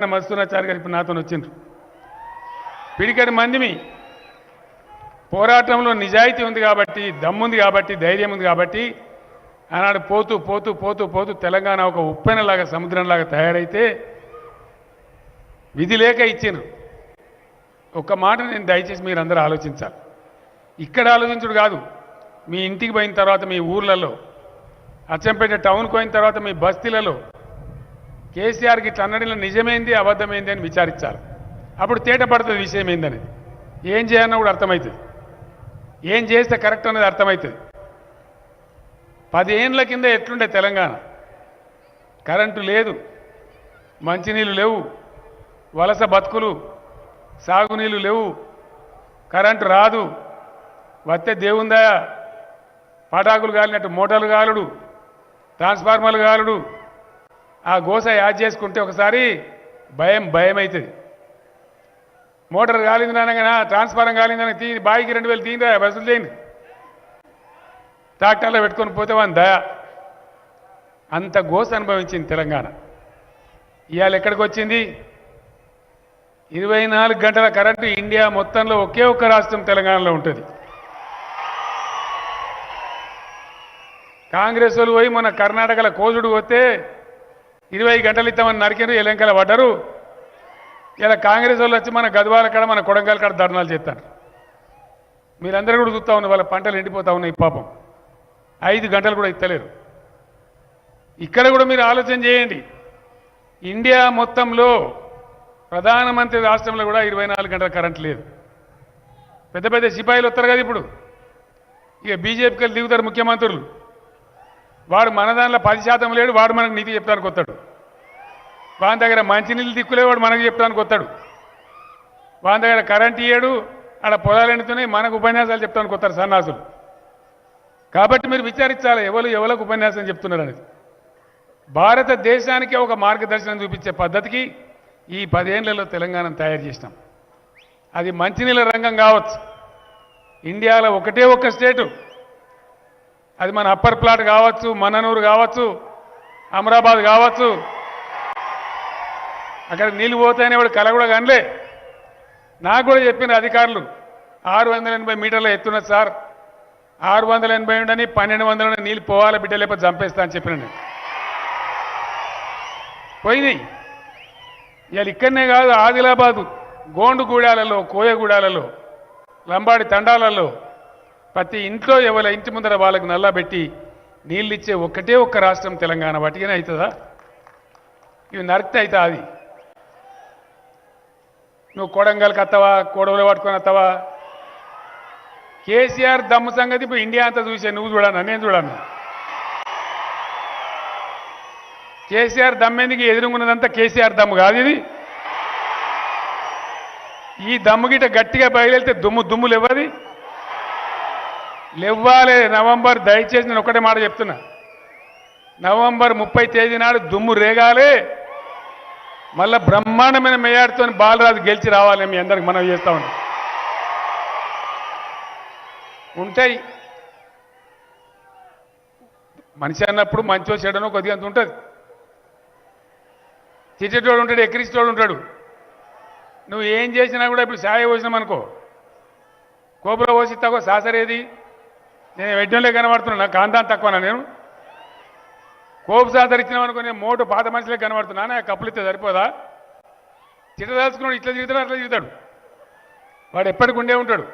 మధుసూదనాచారి గారు ఇప్పుడు నాతో వచ్చిండ్రు. పిడికడి మందిమి పోరాటంలో నిజాయితీ ఉంది కాబట్టి, దమ్ముంది కాబట్టి, ధైర్యం ఉంది కాబట్టి ఆనాడు పోతూ పోతూ పోతూ పోతూ తెలంగాణ ఒక ఉప్పెనలాగా సముద్రంలాగా తయారైతే విధి లేక ఇచ్చిండ్రు. ఒక్క మాట నేను దయచేసి మీరు అందరూ ఆలోచించాలి. ఇక్కడ ఆలోచించుడు కాదు, మీ ఇంటికి పోయిన తర్వాత, మీ ఊర్లలో, అచ్చంపేట టౌన్కి పోయిన తర్వాత, మీ బస్తీలలో కేసీఆర్కి ఇట్లా అన్నడిలో నిజమేంది అబద్ధమైంది అని విచారించాలి. అప్పుడు తేట పడుతుంది విషయం ఏందని. ఏం చేయాలన్నా కూడా అర్థమవుతుంది, ఏం చేస్తే కరెక్ట్ అనేది అర్థమవుతుంది. 10 ఏళ్ళ కింద ఎట్లుండే తెలంగాణ? కరెంటు లేదు, మంచినీళ్ళు లేవు, వలస బతుకులు, సాగునీళ్ళు లేవు, కరెంటు రాదు, వస్తే దేవుందా, పటాకులు కాలినట్టు మోటార్లు కాలుడు, ట్రాన్స్ఫార్మర్లు కాలుడు. ఆ గోస యాడ్ చేసుకుంటే ఒకసారి భయం అవుతుంది. మోటార్ కాలింది అనగా, ట్రాన్స్ఫారం కాలిందని బాయికి 2000 తీయండి, బస్సులు చేయండి, ట్రాక్టర్లో పెట్టుకొని పోతే వాని దయ. అంత గోస అనుభవించింది తెలంగాణ. ఇవాళ ఎక్కడికి వచ్చింది? 24 గంటల కరెంటు ఇండియా మొత్తంలో ఒకే ఒక్క రాష్ట్రం తెలంగాణలో ఉంటుంది. కాంగ్రెస్ వాళ్ళు పోయి మన కర్ణాటకలో కోజుడు పోతే 20 గంటలు ఇస్తామని నరికిరు, ఎలంకల పడ్డరు. ఇలా కాంగ్రెస్ వాళ్ళు వచ్చి మన గద్వాల కాడ, మన కొడంగల్ కాడ ధర్నాలు చేస్తారు. మీరందరూ కూడా చూస్తూ ఉన్నారు, వాళ్ళ పంటలు ఎండిపోతూ ఉన్నాయి పాపం. 5 గంటలు కూడా ఇస్తలేరు. ఇక్కడ కూడా మీరు ఆలోచన చేయండి. ఇండియా మొత్తంలో ప్రధానమంత్రి రాష్ట్రంలో కూడా 24 గంటల కరెంట్ లేదు. పెద్ద పెద్ద సిపాయిలు వస్తారు కదా ఇప్పుడు, ఇక బీజేపీకి వెళ్ళి దిగుతారు ముఖ్యమంత్రులు. వాడు మన దాంట్లో 10% లేడు, వాడు మనకు నీతి చెప్తానికి వస్తాడు. వాని దగ్గర మంచినీళ్ళు దిక్కులే, వాడు మనకు చెప్తానికి వస్తాడు. వాని దగ్గర కరెంట్ ఇయ్యాడు, ఆడ పొలాలు ఎండుతున్నాయి, మనకు ఉపన్యాసాలు చెప్తానికి వస్తారు సన్నాసులు. కాబట్టి మీరు విచారించాలి ఎవరికి ఉపన్యాసం చెప్తున్నారు అనేది. భారతదేశానికే ఒక మార్గదర్శనం చూపించే పద్ధతికి ఈ 10 ఏళ్లలో తెలంగాణను తయారు చేసినాం. అది మంచినీళ్ళ రంగం కావచ్చు, ఇండియాలో ఒకటే ఒక్క స్టేటు, అది మన అప్పర్ ప్లాట్ కావచ్చు, మన్ననూరు కావచ్చు, అమరాబాద్ కావచ్చు, అక్కడ నీళ్ళు పోతాయని వాడు కల కూడా కనలే. నాకు కూడా చెప్పిన అధికారులు 680 మీటర్ల ఎత్తున్నది సార్, 680 ఉండని 1200 నీళ్ళు పోవాలి బిడ్డ, లేకపోతే చంపేస్తా అని చెప్పిన నేను. పోయినాయి. ఇవాళ ఇక్కడనే కాదు, ఆదిలాబాదు గోండుగూడాలలో, కోయగూడాలలో, లంబాడి తండాలలో ప్రతి ఇంట్లో ఎవరి ఇంటి ముందర వాళ్ళకు నల్లబెట్టి నీళ్ళు ఇచ్చే ఒక్కటే ఒక్క రాష్ట్రం తెలంగాణ. వాటికనే అవుతుందా? ఇవి నరికితే అవుతా? అది నువ్వు కొడంగల్కి వస్తావా, కొడవలు పట్టుకొని వస్తావా? కేసీఆర్ దమ్ము సంగతి ఇప్పుడు ఇండియా అంతా చూసే, నువ్వు చూడన్నా, నేను చూడన్నా. కేసీఆర్ దమ్మెందుకు? ఎదురుగున్నదంతా కేసీఆర్ దమ్ము కాదు ఇది. ఈ దమ్ము గిట్ట గట్టిగా బయలుదేరితే దుమ్ములు ఇవ్వది, లేవ్వాలి. నవంబర్, దయచేసి నేను ఒకటే మాట చెప్తున్నా, నవంబర్ 30 తేదీ నాడు దుమ్ము రేగాలి. మళ్ళా బ్రహ్మాండమైన మేయాడుతో బాలరాజు గెలిచి రావాలి. మీ అందరికి మనం చేస్తా ఉన్నాం. ఉంటాయి, మనిషి అన్నప్పుడు మంచో చెడనో కొద్దిగా అంత ఉంటుంది. తిట్టేటోడు ఉంటాడు, ఎక్కిరిచేటోడు ఉంటాడు. నువ్వు ఏం చేసినా కూడా ఇప్పుడు సాయ పోసినామనుకో, కోపులో పోసి తక్కువ సాసరేది, నేను వెడ్డంలో కనబడుతున్నా, నాకు కాంతాన్ని తక్కువనా? నేను కోపు సాసరి ఇచ్చినామనుకో, నేను మోటు పాత మనుషులే కనబడుతున్నా, నాకు కప్పులు ఇస్తే సరిపోదా? తిట్టదాల్చుకున్నాడు, ఇట్లా తిరుగుతాడు, అట్లా తిరుగుతాడు. వాడు ఎప్పటికి ఉండే ఉంటాడు.